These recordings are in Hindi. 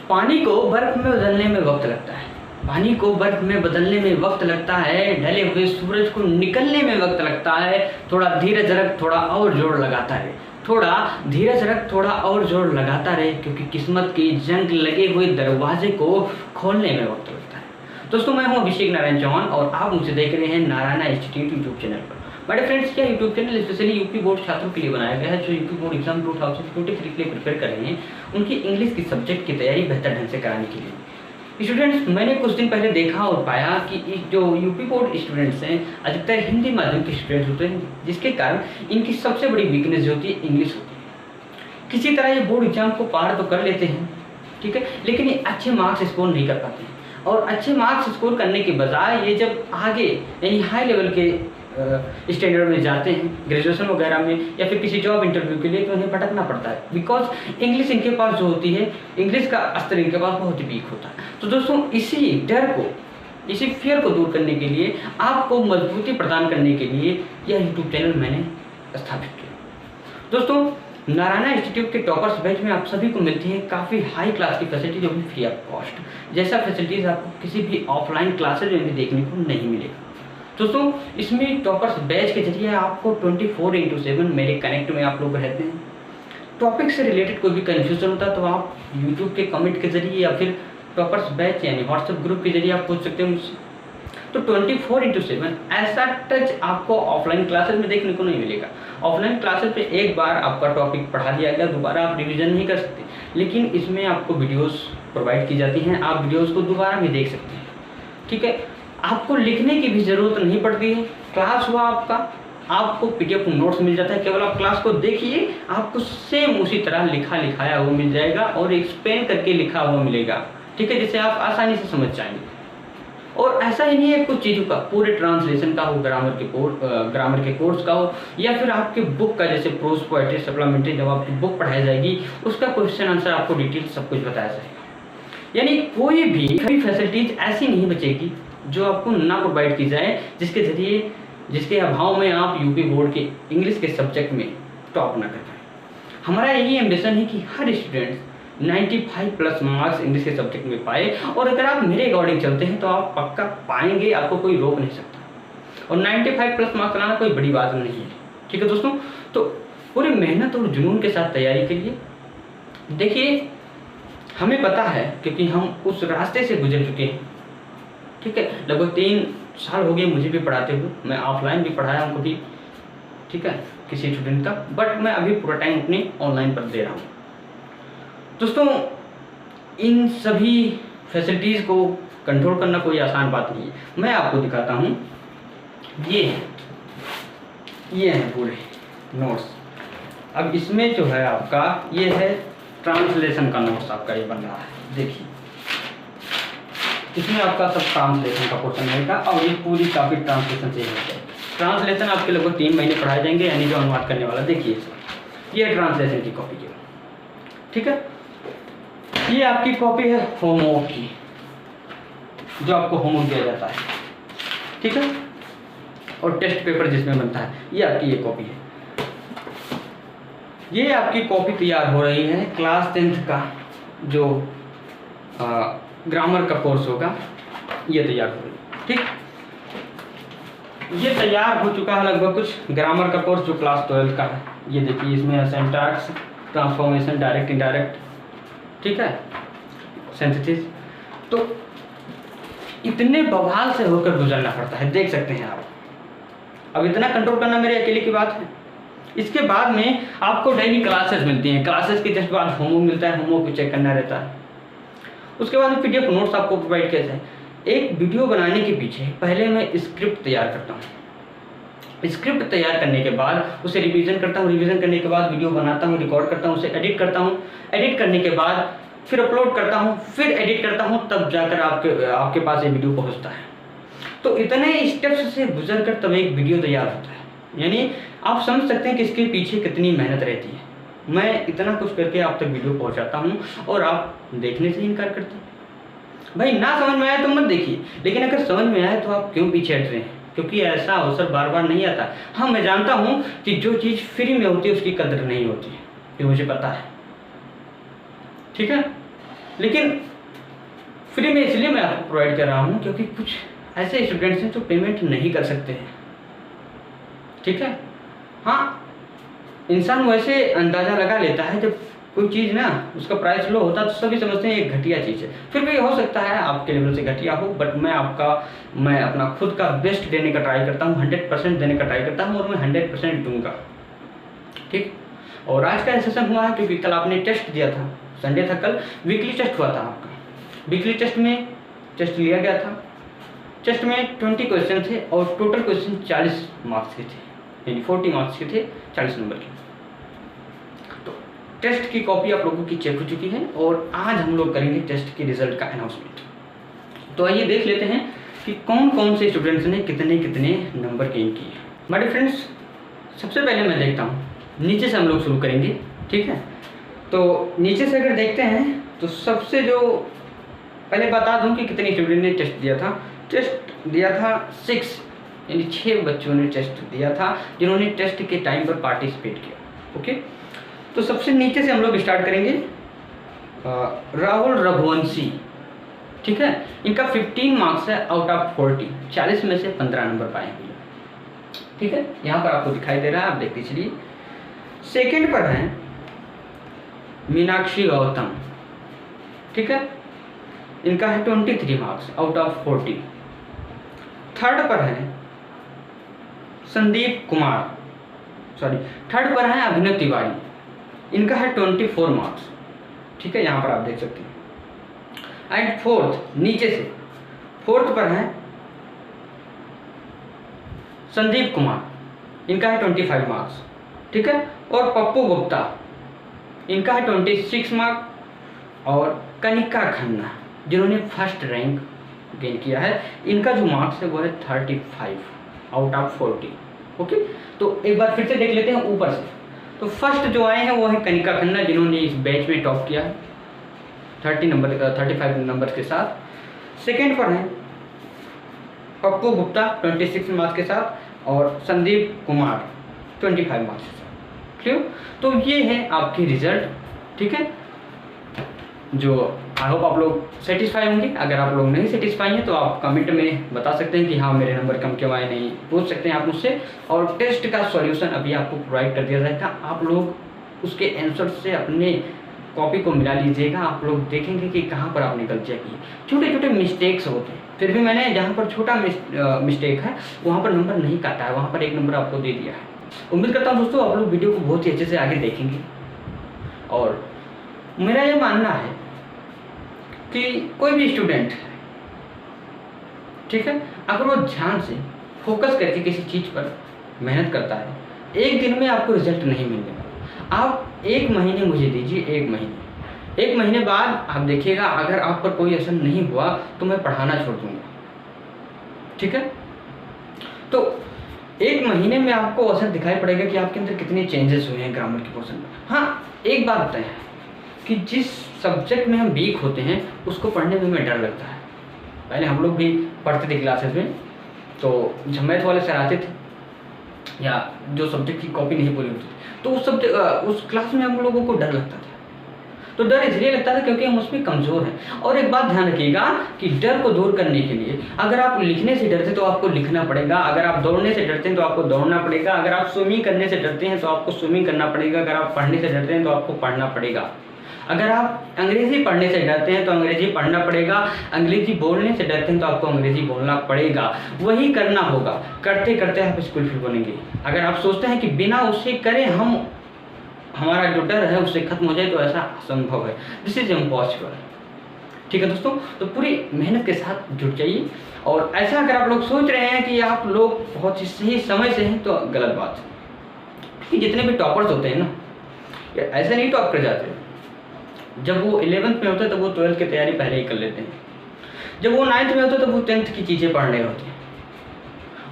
पानी को बर्फ में बदलने में वक्त लगता है, पानी को बर्फ में बदलने में वक्त लगता है, ढले हुए सूरज को निकलने में वक्त लगता है, थोड़ा धीरज रख थोड़ा और जोर लगाता है, थोड़ा धीरज रख थोड़ा और जोर लगाता रहे, क्योंकि किस्मत की जंग लगे हुए दरवाजे को खोलने में वक्त लगता है। दोस्तों, मैं हूं अभिषेक नारायण चौहान और आप मुझे देख रहे हैं नारायणा इंस्टीट्यूट यूट्यूब चैनल पर। मेरे फ्रेंड्स, क्या YouTube channel specially UP board छात्रों के लिए बनाया गया है जो यूपी बोर्ड एग्जाम 2023 के लिए प्रिपेयर कर रहे हैं, उनकी इंग्लिश की सब्जेक्ट की तैयारी बेहतर ढंग से कराने के लिए। स्टूडेंट्स, मैंने कुछ दिन पहले देखा और पाया कि जो यूपी बोर्ड स्टूडेंट्स हैं अधिकतर हिंदी माध्यम के स्टूडेंट्स होते हैं, जिसके कारण इनकी सबसे बड़ी वीकनेस जो होती है इंग्लिश होती है। किसी तरह ये बोर्ड एग्जाम को पार तो कर लेते हैं, ठीक है, लेकिन ये अच्छे मार्क्स स्कोर नहीं कर पाते हैं। और अच्छे मार्क्स स्कोर करने के बजाय ये जब आगे यानी हाई लेवल के स्टैंडर्ड में जाते हैं, ग्रेजुएशन वगैरह में या फिर किसी जॉब इंटरव्यू के लिए, तो उन्हें भटकना पड़ता है, बिकॉज इंग्लिश इनके पास जो होती है, इंग्लिश का स्तर इनके पास बहुत ही वीक होता है। तो दोस्तों, इसी डर को, इसी फियर को दूर करने के लिए, आपको मजबूती प्रदान करने के लिए यह यूट्यूब चैनल मैंने स्थापित किया। दोस्तों, नारायणा इंस्टीट्यूट के टॉपर्स बैच में आप सभी को मिलती है काफ़ी हाई क्लास की फैसिलिटी, जो भी फ्री ऑफ कॉस्ट। जैसा फैसिलिटीज़ आपको किसी भी ऑफलाइन क्लासेज में भी देखने को नहीं मिलेगा। दोस्तों, इसमें टॉपर्स बैच के जरिए आपको 24/7 मेरे कनेक्ट में आप लोग रहते हैं। टॉपिक से रिलेटेड कोई भी कन्फ्यूजन होता है तो आप यूट्यूब के कमेंट के जरिए या फिर टॉपर्स बैच यानी व्हाट्सएप ग्रुप के जरिए आप पूछ सकते हैं मुझसे। तो 24/7 ऐसा टच आपको ऑफलाइन क्लासेस में देखने को नहीं मिलेगा। ऑफलाइन क्लासेस पे एक बार आपका टॉपिक पढ़ा दिया गया, दोबारा आप रिवीजन नहीं कर सकते, लेकिन इसमें आपको वीडियोस प्रोवाइड की जाती हैं, आप वीडियोस को दोबारा भी देख सकते हैं, ठीक है। आपको लिखने की भी ज़रूरत नहीं पड़ती है। क्लास हुआ आपका, आपको PDF नोट्स मिल जाता है, केवल आप क्लास को देखिए, आपको सेम उसी तरह लिखाया हुआ मिल जाएगा और एक्सप्लेन करके लिखा हुआ मिलेगा, ठीक है, जिसे आप आसानी से समझ जाएंगे। और ऐसा ही नहीं है कुछ चीज़ों का, पूरे ट्रांसलेशन का हो, ग्रामर के कोर्स का हो, या फिर आपके बुक का, जैसे प्रोज पोएट्री सप्लीमेंट्री जब आपकी बुक पढ़ाई जाएगी उसका क्वेश्चन आंसर आपको डिटेल सब कुछ बताया जाएगा। यानी कोई भी फैसिलिटीज ऐसी नहीं बचेगी जो आपको ना प्रोवाइड की जाए, जिसके अभाव में आप यूपी बोर्ड के इंग्लिश के सब्जेक्ट में टॉप ना कर पाए। हमारा यही एम्बिशन है कि हर स्टूडेंट 95+ मार्क्स इंग्लिश के सब्जेक्ट में पाए, और अगर आप मेरे अकॉर्डिंग चलते हैं तो आप पक्का पाएंगे, आपको कोई रोक नहीं सकता। और 95+ मार्क्स लाना कोई बड़ी बात नहीं है, ठीक है दोस्तों। तो पूरी मेहनत और जुनून के साथ तैयारी करिए। देखिए, हमें पता है क्योंकि हम उस रास्ते से गुजर चुके हैं, ठीक है। लगभग 3 साल हो गए मुझे भी पढ़ाते हुए, मैं ऑफलाइन भी पढ़ाया हूँ कभी, ठीक है, किसी स्टूडेंट का, बट मैं अभी पूरा टाइम अपनी ऑनलाइन पर दे रहा हूँ। दोस्तों, इन सभी फैसिलिटीज़ को कंट्रोल करना कोई आसान बात नहीं है। मैं आपको दिखाता हूँ, ये हैं पूरे नोट्स। अब इसमें जो है आपका, ये है ट्रांसलेशन का नोट्स आपका ये बन रहा है। देखिए, इसमें आपका सब ट्रांसलेशन का पोर्शन रहेगा और ये पूरी काफ़ी ट्रांसलेशन से है। ट्रांसलेशन आपके लगभग 3 महीने पढ़ाए जाएंगे, यानी जो अनुवाद करने वाला। देखिए, ये ट्रांसलेशन की कॉपी जो, ठीक है, ये आपकी कॉपी है होमवर्क की, जो आपको होमवर्क दिया जाता है, ठीक है, और टेस्ट पेपर जिसमें बनता है, ये आपकी ये कॉपी है। ये आपकी कॉपी तैयार हो रही है क्लास 10th का जो ग्रामर का कोर्स होगा, ये तैयार हो रही है, ठीक। ये तैयार हो चुका है लगभग कुछ ग्रामर का कोर्स जो क्लास 12 का है। ये देखिए, इसमें सिंटैक्स, ट्रांसफॉर्मेशन, डायरेक्ट इनडायरेक्ट, ठीक है, सिंथेसिस। तो इतने बवाल से होकर गुजरना पड़ता है, देख सकते हैं आप। अब इतना कंट्रोल करना मेरे अकेले की बात है। इसके बाद में आपको डेली क्लासेस मिलती हैं, क्लासेस के जस्ट बाद होमवर्क मिलता है, होमवर्क को चेक करना रहता है। उसके बाद में PDF नोट्स आपको प्रोवाइड किया जाए। एक वीडियो बनाने के पीछे पहले मैं स्क्रिप्ट तैयार करता हूँ। स्क्रिप्ट तैयार करने के बाद उसे रिवीजन करता हूँ, रिवीजन करने के बाद वीडियो बनाता हूँ, रिकॉर्ड करता हूँ, उसे एडिट करता हूँ, एडिट करने के बाद फिर अपलोड करता हूँ, फिर एडिट करता हूँ, तब जाकर आपके पास ये वीडियो पहुँचता है। तो इतने स्टेप्स से गुजर कर तब एक वीडियो तैयार होता है। यानी आप समझ सकते हैं कि इसके पीछे कितनी मेहनत रहती है। मैं इतना कुछ करके आप तक वीडियो पहुँचाता हूँ और आप देखने से इनकार करते हैं। भाई, ना समझ में आया तो मत देखिए, लेकिन अगर समझ में आए तो आप क्यों पीछे हट रहे हैं? क्योंकि ऐसा अवसर बार बार नहीं आता। हाँ, मैं जानता हूँ कि जो चीज़ फ्री में होती है उसकी कदर नहीं होती है, ये मुझे पता है, ठीक है। लेकिन फ्री में इसलिए मैं आपको प्रोवाइड कर रहा हूँ क्योंकि कुछ ऐसे स्टूडेंट्स हैं जो पेमेंट नहीं कर सकते हैं, ठीक है। हाँ, इंसान वैसे अंदाज़ा लगा लेता है जब कोई चीज़ ना उसका प्राइस लो होता है तो सभी समझते हैं ये घटिया चीज़ है। फिर भी हो सकता है आपके लेवल से घटिया हो, बट मैं अपना खुद का बेस्ट देने का ट्राई करता हूँ, 100% देने का ट्राई करता हूँ और मैं 100% दूंगा, ठीक। और आज का सेशन हुआ है क्योंकि कल आपने टेस्ट दिया था, संडे था कल, वीकली टेस्ट हुआ था आपका। वीकली टेस्ट में टेस्ट लिया गया था, टेस्ट में 20 क्वेश्चन थे और टोटल क्वेश्चन 40 मार्क्स के थे, यानी 40 मार्क्स के थे, 40 नंबर के। तो टेस्ट की कॉपी आप लोगों की चेक हो चुकी है और आज हम लोग करेंगे टेस्ट के रिजल्ट का अनाउंसमेंट। तो आइए देख लेते हैं कि कौन कौन से स्टूडेंट्स ने कितने कितने नंबर गेन किए। माय डियर फ्रेंड्स, सबसे पहले मैं देखता हूँ, नीचे से हम लोग शुरू करेंगे, ठीक है। तो नीचे से अगर देखते हैं तो सबसे जो पहले बता दूं कि कितने स्टूडेंट ने टेस्ट दिया था। टेस्ट दिया था 6, यानी 6 बच्चों ने टेस्ट दिया था जिन्होंने टेस्ट के टाइम पर पार्टिसिपेट किया, ओके। तो सबसे नीचे से हम लोग स्टार्ट करेंगे, राहुल रघुवंशी, ठीक है। इनका 15 मार्क्स है आउट ऑफ 40, 40 में से 15 नंबर पाए हुए, ठीक है। यहाँ पर आपको दिखाई दे रहा है, आप देखते चलिए। सेकेंड पर है मीनाक्षी गौतम, ठीक है, इनका है 23 मार्क्स आउट ऑफ 40। थर्ड पर है संदीप कुमार, थर्ड पर है अभिनव तिवारी, इनका है 24 मार्क्स, ठीक है, यहाँ पर आप देख सकते हैं। एंड फोर्थ, नीचे से फोर्थ पर है संदीप कुमार, इनका है 25 मार्क्स, ठीक है। और पप्पू गुप्ता, इनका है 26 मार्क्स। और कनिका खन्ना जिन्होंने फर्स्ट रैंक गेन किया है, इनका जो मार्क्स है वो है 35 आउट ऑफ 40, ओके। तो एक बार फिर से देख लेते हैं ऊपर से। तो फर्स्ट जो आए हैं वो है कनिका खन्ना जिन्होंने इस बैच में टॉप किया है 35 नंबर के साथ। सेकेंड पर है पप्पू गुप्ता 26 मार्क्स के साथ और संदीप कुमार 25 मार्क्स के साथ, क्लियर। तो ये है आपके रिजल्ट, ठीक है, जो आई होप आप लोग सेटिस्फाई होंगे। अगर आप लोग नहीं सेटिस्फाई हैं तो आप कमेंट में बता सकते हैं कि हाँ मेरे नंबर कम क्यों आए, नहीं पूछ सकते हैं आप मुझसे। और टेस्ट का सॉल्यूशन अभी आपको प्रोवाइड कर दिया जाएगा, आप लोग उसके आंसर से अपने कॉपी को मिला लीजिएगा। आप लोग देखेंगे कि कहाँ पर आपने गलतियाँ की, छोटे छोटे मिस्टेक्स होते हैं, फिर भी मैंने जहाँ पर छोटा मिस्टेक है वहाँ पर नंबर नहीं काटा है, वहाँ पर 1 नंबर आपको दे दिया है। उम्मीद करता हूँ दोस्तों आप लोग वीडियो को बहुत ही अच्छे से आगे देखेंगे। और मेरा ये मानना है कि कोई भी स्टूडेंट, ठीक है, अगर वो ध्यान से फोकस करके किसी चीज़ पर मेहनत करता है, एक दिन में आपको रिजल्ट नहीं मिलने वाला। आप 1 महीने मुझे दीजिए, 1 महीने बाद आप देखिएगा अगर आप पर कोई असर नहीं हुआ तो मैं पढ़ाना छोड़ दूंगा, ठीक है। तो 1 महीने में आपको असर दिखाई पड़ेगा कि आपके अंदर कितने चेंजेस हुए हैं ग्रामर के पोर्शन में। हाँ, एक बात बताएं कि जिस सब्जेक्ट में हम वीक होते हैं उसको पढ़ने में हमें डर लगता है। पहले हम लोग भी पढ़ते थे क्लासेस में, तो जब मैथ वाले सर आते थे या जो सब्जेक्ट की कॉपी नहीं पूरी होती थी तो उस क्लास में हम लोगों को डर लगता था। तो डर इसलिए लगता था क्योंकि हम उसमें कमज़ोर हैं। और एक बात ध्यान रखिएगा कि डर को दूर करने के लिए अगर आप लिखने से डरते हैं तो आपको लिखना पड़ेगा, अगर आप दौड़ने से डरते हैं तो आपको दौड़ना पड़ेगा, अगर आप स्विमिंग करने से डरते हैं तो आपको स्विमिंग करना पड़ेगा, अगर आप पढ़ने से डरते हैं तो आपको पढ़ना पड़ेगा, अगर आप अंग्रेजी पढ़ने से डरते हैं तो अंग्रेजी पढ़ना पड़ेगा, अंग्रेजी बोलने से डरते हैं तो आपको अंग्रेजी बोलना पड़ेगा। वही करना होगा, करते करते आप स्किलफुल बनेंगे। अगर आप सोचते हैं कि बिना उसे करे हमारा जो डर है उससे खत्म हो जाए तो ऐसा असंभव है, दिस इज इम्पॉसिबल, ठीक है दोस्तों। तो पूरी मेहनत के साथ जुट जाइए। और ऐसा अगर आप लोग सोच रहे हैं कि आप लोग बहुत ही सही समय से हैं तो गलत बात है। कि जितने भी टॉपर्स होते हैं ना, ऐसा नहीं टॉप कर जाते, जब वो 11th में होता है तब वो 12th की तैयारी पहले ही कर लेते हैं, जब वो 9th में होता है तब वो 10th की चीज़ें पढ़ रहे होते हैं,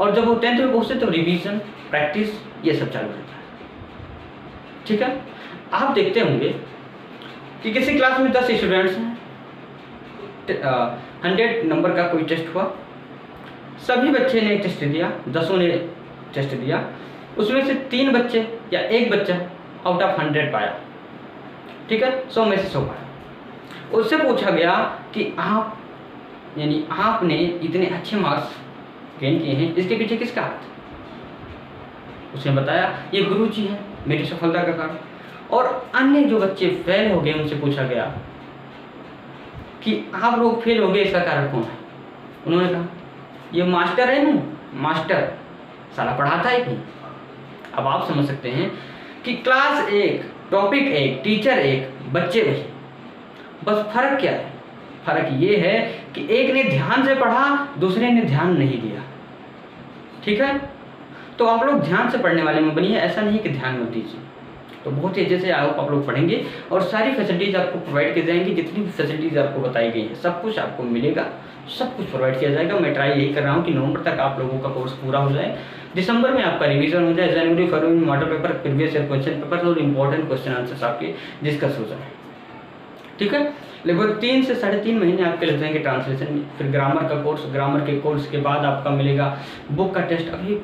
और जब वो 10th में पहुँचते तब रिवीजन, प्रैक्टिस, ये सब चालू रहता है, ठीक है। आप देखते होंगे कि किसी क्लास में 10 स्टूडेंट्स हैं, 100 नंबर का कोई टेस्ट हुआ, सभी बच्चे ने टेस्ट दिया, 10 ने टेस्ट दिया, उसमें से 3 बच्चे या 1 बच्चा आउट ऑफ 100 पाया, ठीक है, 100 में से 100 पाया। उससे पूछा गया कि आप यानी आपने इतने अच्छे मार्क्स गेन किए हैं, इसके पीछे किसका हाथ? उसने बताया ये गुरु जी हैं मेरी सफलता का कारण। और अन्य जो बच्चे फेल हो गए उनसे पूछा गया कि आप लोग फेल हो गए, इसका कारण कौन है? उन्होंने कहा ये मास्टर है ना, मास्टर साला पढ़ाता है नहीं। अब आप समझ सकते हैं कि क्लास एक, टॉपिक एक, टीचर एक, बच्चे वही, बस फर्क क्या है? फर्क ये है कि एक ने ध्यान से पढ़ा, दूसरे ने ध्यान नहीं दिया। ठीक है, तो आप लोग ध्यान से पढ़ने वाले में बनिए, ऐसा नहीं कि ध्यान मत दीजिए। तो बहुत तेजी से आप लोग पढ़ेंगे और सारी फैसिलिटीज़ आपको प्रोवाइड की जाएंगी। जितनी भी फैसिलिटीज़ आपको बताई गई है सब कुछ आपको मिलेगा, सब कुछ प्रोवाइड किया जाएगा। मैं ट्राई यही कर रहा हूँ कि नवंबर तक आप लोगों का कोर्स पूरा हो जाए, दिसंबर में आपका रिवीजन हो जाए, जनवरी फरवरी में model paper, previous year question paper और इंपॉर्टेंट क्वेश्चन आंसर्स आपके डिस्कस हो जाए। ठीक है, लगभग 3 से 3.5 महीने आपके लग जाएंगे ट्रांसलेशन में। फिर ग्रामर का कोर्स, ग्रामर के कोर्स के बाद आपका मिलेगा बुक का टेस्ट। अभी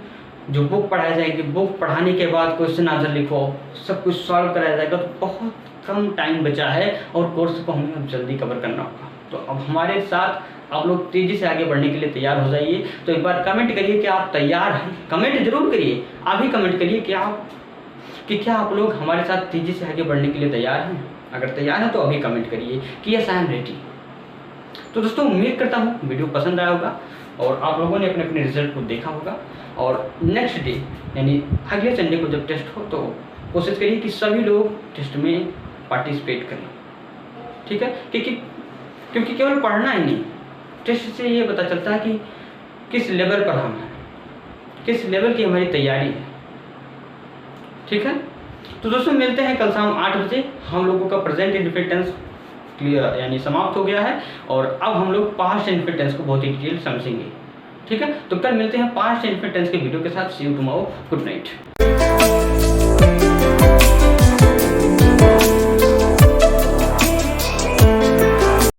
जो बुक पढ़ाई जाएगी, बुक पढ़ाने के बाद क्वेश्चन आंसर लिखो, सब कुछ सॉल्व कराया जाएगा। तो बहुत कम टाइम बचा है और कोर्स को हमें अब जल्दी कवर करना होगा। तो अब हमारे साथ आप लोग तेज़ी से आगे बढ़ने के लिए तैयार हो जाइए। तो एक बार कमेंट करिए कि आप तैयार हैं, कमेंट जरूर करिए, आप ही कमेंट करिए कि क्या आप लोग हमारे साथ तेज़ी से आगे बढ़ने के लिए तैयार हैं। अगर तैयार हैं तो अभी कमेंट करिए कि यस आई एम रेडी। तो दोस्तों उम्मीद करता हूँ वीडियो पसंद आया होगा और आप लोगों ने अपने अपने रिजल्ट को देखा होगा। और नेक्स्ट डे यानी अगले संडे को जब टेस्ट हो तो कोशिश करिए कि सभी लोग टेस्ट में पार्टिसिपेट करें। ठीक है, क्योंकि केवल पढ़ना ही नहीं, टेस्ट से ये पता चलता है कि किस लेवल पर हम हैं, किस लेवल की हमारी तैयारी है। ठीक है, तो दोस्तों मिलते हैं कल शाम 8 बजे। हम लोगों का प्रेजेंट इंडिफिनिट टेंस क्लियर यानी समाप्त हो गया है और अब हम लोग पास्ट इंडिफिनिट टेंस को बहुत ही डिटेल समझेंगे। ठीक है, तो कल मिलते हैं पास्ट इंडिफिनिट टेंस के वीडियो के साथ। सी यू टुमारो, गुड नाइट।